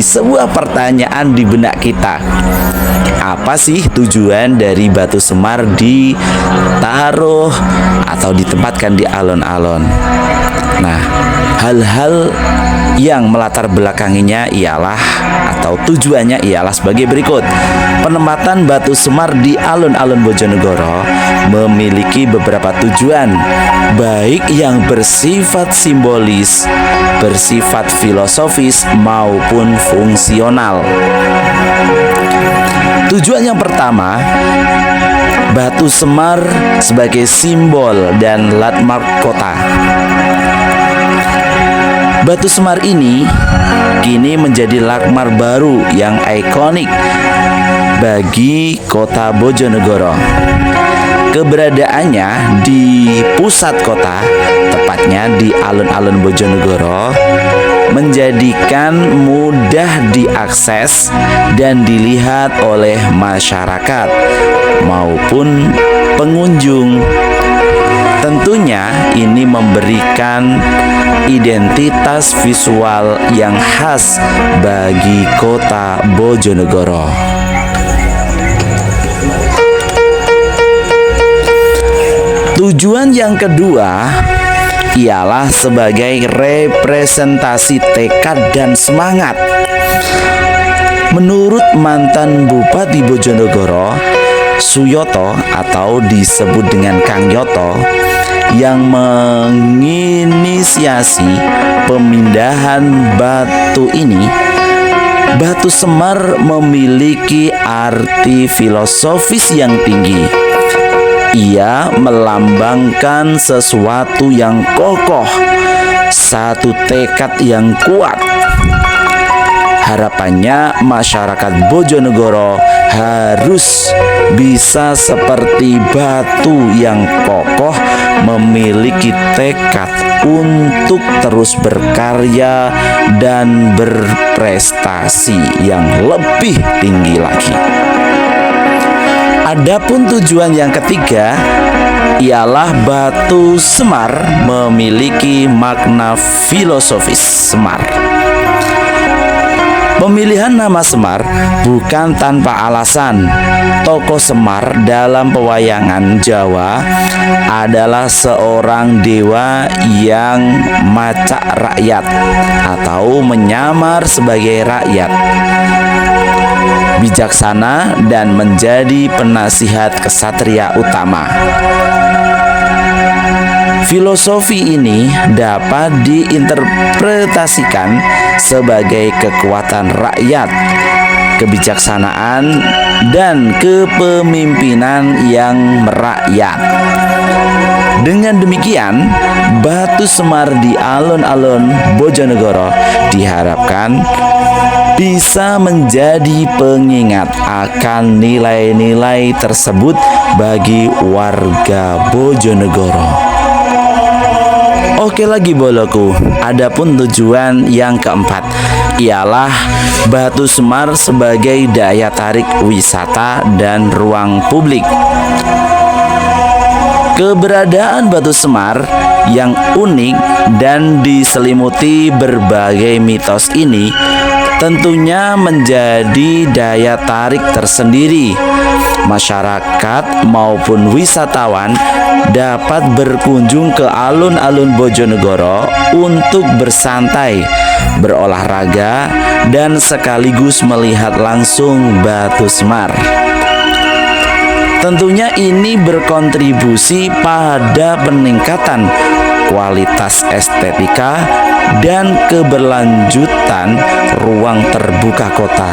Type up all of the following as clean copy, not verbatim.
sebuah pertanyaan di benak kita. Apa sih tujuan dari batu semar ditaruh atau ditempatkan di alun-alun? Nah, hal-hal yang melatar belakanginya ialah atau tujuannya ialah sebagai berikut. Penempatan batu semar di alun-alun Bojonegoro memiliki beberapa tujuan, baik yang bersifat simbolis, bersifat filosofis maupun fungsional. Tujuan yang pertama, batu semar sebagai simbol dan landmark kota. Batu semar ini kini menjadi landmark baru yang ikonik bagi kota Bojonegoro. Keberadaannya di pusat kota, tepatnya di alun-alun Bojonegoro, menjadikan mudah diakses dan dilihat oleh masyarakat maupun pengunjung. Tentunya ini memberikan identitas visual yang khas bagi kota Bojonegoro. Tujuan yang kedua ialah sebagai representasi tekad dan semangat. Menurut mantan Bupati Bojonegoro, Suyoto atau disebut dengan Kang Yoto, yang menginisiasi pemindahan batu ini, batu semar memiliki arti filosofis yang tinggi. Ia melambangkan sesuatu yang kokoh, satu tekad yang kuat. Harapannya masyarakat Bojonegoro harus bisa seperti batu yang kokoh, memiliki tekad untuk terus berkarya dan berprestasi yang lebih tinggi lagi. Adapun tujuan yang ketiga ialah batu semar memiliki makna filosofis Semar. Pemilihan nama Semar bukan tanpa alasan. Tokoh Semar dalam pewayangan Jawa adalah seorang dewa yang macak rakyat atau menyamar sebagai rakyat, bijaksana dan menjadi penasihat kesatria utama. Filosofi ini dapat diinterpretasikan sebagai kekuatan rakyat, kebijaksanaan, dan kepemimpinan yang merakyat. Dengan demikian, batu semar di alun-alun Bojonegoro diharapkan bisa menjadi pengingat akan nilai-nilai tersebut bagi warga Bojonegoro. Oke lagi boloku, adapun tujuan yang keempat ialah batu semar sebagai daya tarik wisata dan ruang publik. Keberadaan batu semar yang unik dan diselimuti berbagai mitos ini tentunya menjadi daya tarik tersendiri. Masyarakat maupun wisatawan dapat berkunjung ke alun-alun Bojonegoro untuk bersantai, berolahraga, dan sekaligus melihat langsung batu semar. Tentunya ini berkontribusi pada peningkatan kualitas estetika dan keberlanjutan ruang terbuka kota,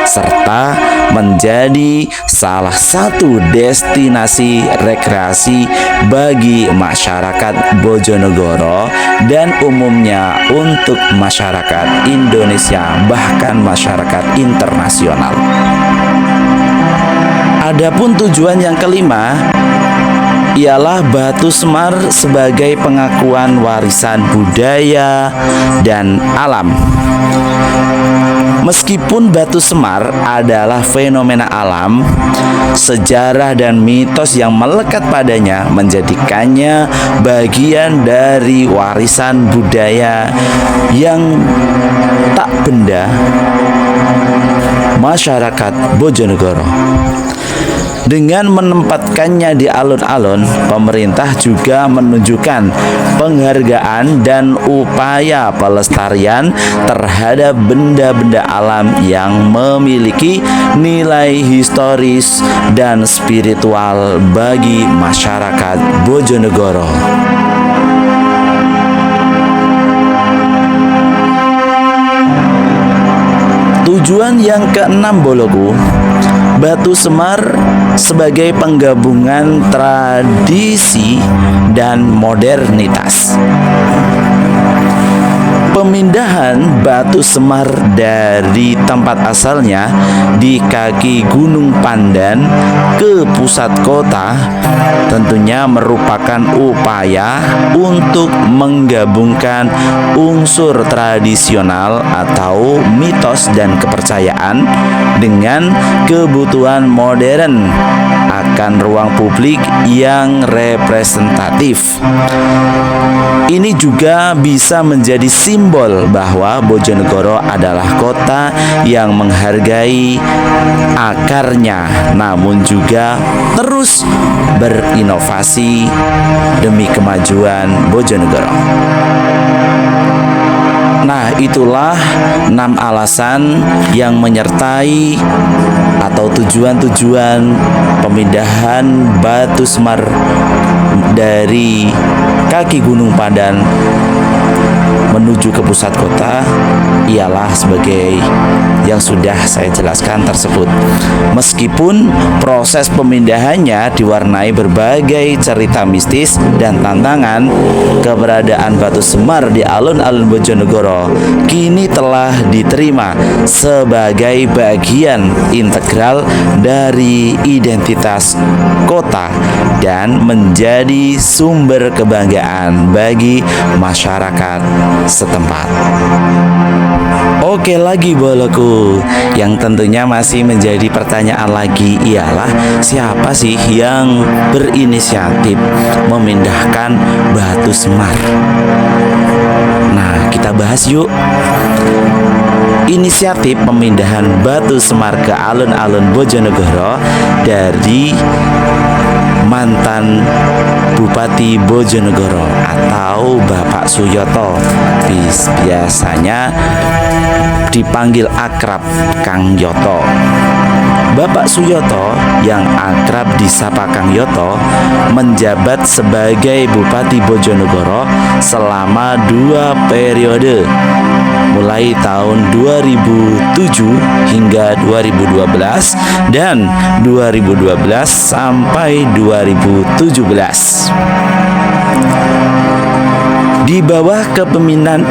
serta menjadi salah satu destinasi rekreasi bagi masyarakat Bojonegoro dan umumnya untuk masyarakat Indonesia, bahkan masyarakat internasional. Adapun tujuan yang kelima ialah batu semar sebagai pengakuan warisan budaya dan alam. Meskipun batu semar adalah fenomena alam, sejarah dan mitos yang melekat padanya menjadikannya bagian dari warisan budaya yang tak benda masyarakat Bojonegoro. Dengan menempatkannya di alun-alun, pemerintah juga menunjukkan penghargaan dan upaya pelestarian terhadap benda-benda alam yang memiliki nilai historis dan spiritual bagi masyarakat Bojonegoro. Tujuan yang keenam, Boloku, Batu Semar sebagai penggabungan tradisi dan modernitas. Pemindahan Batu Semar dari tempat asalnya di kaki Gunung Pandan ke pusat kota tentunya merupakan upaya untuk menggabungkan unsur tradisional atau mitos dan kepercayaan dengan kebutuhan modern akan ruang publik yang representatif. Ini juga bisa menjadi simbol bahwa Bojonegoro adalah kota yang menghargai akarnya, namun juga terus berinovasi demi kemajuan Bojonegoro. Nah, itulah 6 alasan yang menyertai atau tujuan-tujuan pemindahan Batu Semar dari kaki Gunung Pandan menuju ke pusat kota ialah sebagai yang sudah saya jelaskan tersebut. Meskipun proses pemindahannya diwarnai berbagai cerita mistis dan tantangan, keberadaan Batu Semar di alun-alun Bojonegoro kini telah diterima sebagai bagian integral dari identitas kota dan menjadi sumber kebanggaan bagi masyarakat setempat. Oke lagi, Boloku, yang tentunya masih menjadi pertanyaan lagi ialah siapa sih yang berinisiatif memindahkan Batu Semar? Nah, kita bahas yuk. Inisiatif pemindahan Batu Semar ke alun-alun Bojonegoro dari mantan Bupati Bojonegoro atau Bapak Suyoto, biasanya dipanggil akrab Kang Yoto. Bapak Suyoto yang akrab disapa Kang Yoto menjabat sebagai Bupati Bojonegoro selama 2 periode, mulai tahun 2007 hingga 2012 dan 2012 sampai 2017. Di bawah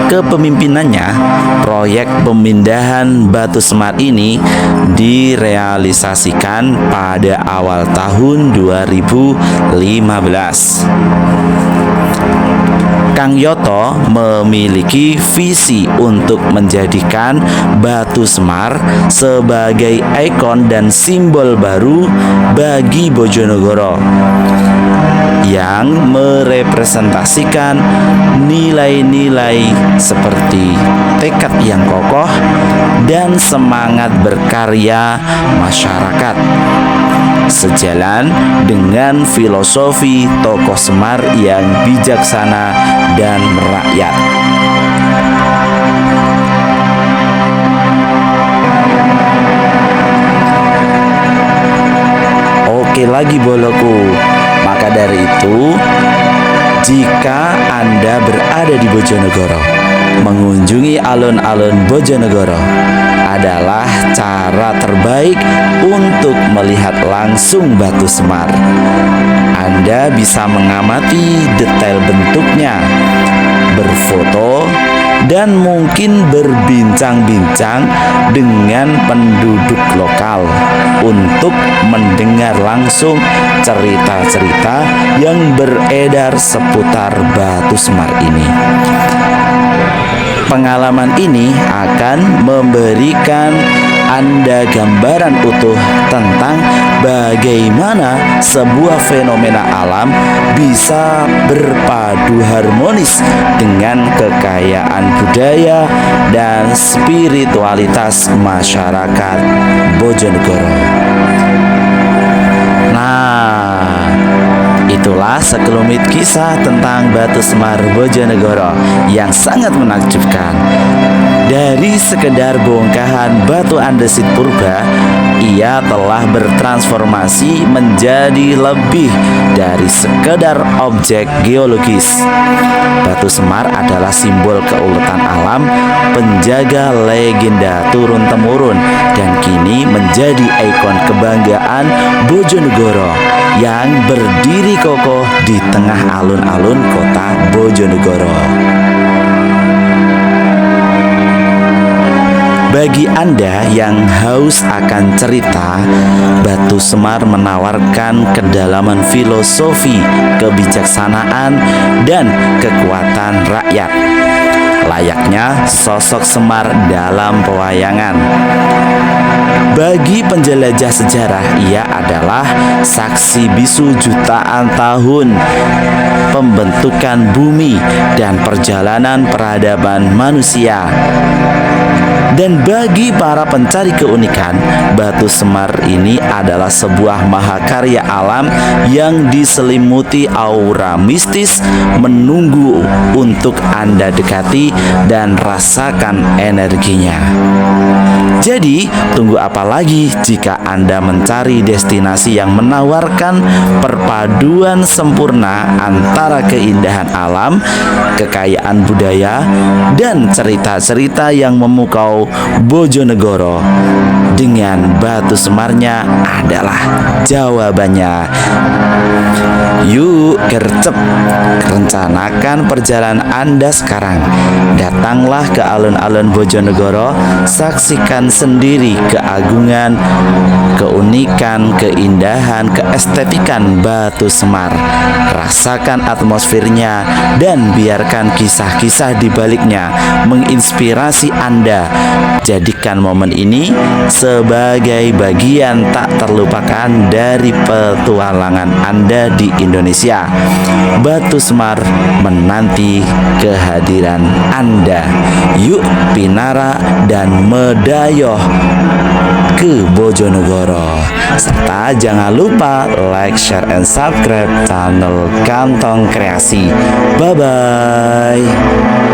kepemimpinannya, proyek pemindahan Batu Semar ini direalisasikan pada awal tahun 2015. Kang Yoto memiliki visi untuk menjadikan Batu Semar sebagai ikon dan simbol baru bagi Bojonegoro yang merepresentasikan nilai-nilai seperti tekad yang kokoh dan semangat berkarya masyarakat, sejalan dengan filosofi tokoh Semar yang bijaksana dan merakyat. Oke lagi, Boloku. Maka dari itu, jika Anda berada di Bojonegoro, mengunjungi alun-alun Bojonegoro adalah cara terbaik untuk melihat langsung Batu Semar. Anda bisa mengamati detail bentuknya, berfoto, dan mungkin berbincang-bincang dengan penduduk lokal untuk mendengar langsung cerita-cerita yang beredar seputar Batu Semar ini. Pengalaman ini akan memberikan Anda gambaran utuh tentang bagaimana sebuah fenomena alam bisa berpadu harmonis dengan kekayaan budaya dan spiritualitas masyarakat Bojonegoro. Nah, itulah sekelumit kisah tentang Batu Semar Bojonegoro yang sangat menakjubkan. Dari sekedar bongkahan batu andesit purba, ia telah bertransformasi menjadi lebih dari sekedar objek geologis. Batu Semar adalah simbol keuletan alam, penjaga legenda turun-temurun, dan kini menjadi ikon kebanggaan Bojonegoro yang berdiri kokoh di tengah alun-alun kota Bojonegoro. Bagi Anda yang haus akan cerita, Batu Semar menawarkan kedalaman filosofi, kebijaksanaan, dan kekuatan rakyat, layaknya sosok Semar dalam pewayangan. Bagi penjelajah sejarah, ia adalah saksi bisu jutaan tahun pembentukan bumi dan perjalanan peradaban manusia. Dan bagi para pencari keunikan, Batu Semar ini adalah sebuah mahakarya alam yang diselimuti aura mistis, menunggu untuk Anda dekati dan rasakan energinya. Jadi, tunggu apa lagi jika Anda mencari destinasi yang menawarkan perpaduan sempurna antara keindahan alam, kekayaan budaya, dan cerita-cerita yang memukau Bojonegoro. Dengan Batu Semarnya adalah jawabannya. Yuk gercep, rencanakan perjalanan Anda sekarang. Datanglah ke alun-alun Bojonegoro, saksikan sendiri keagungan, keunikan, keindahan, keestetikan Batu Semar. Rasakan atmosfernya dan biarkan kisah-kisah di baliknya menginspirasi Anda. Jadikan momen ini sebagai bagian tak terlupakan dari petualangan Anda di Indonesia. Batu Semar menanti kehadiran Anda. Yuk pinara dan medayoh ke Bojonegoro. Serta jangan lupa like, share, and subscribe channel Kantong Kreasi. Bye-bye.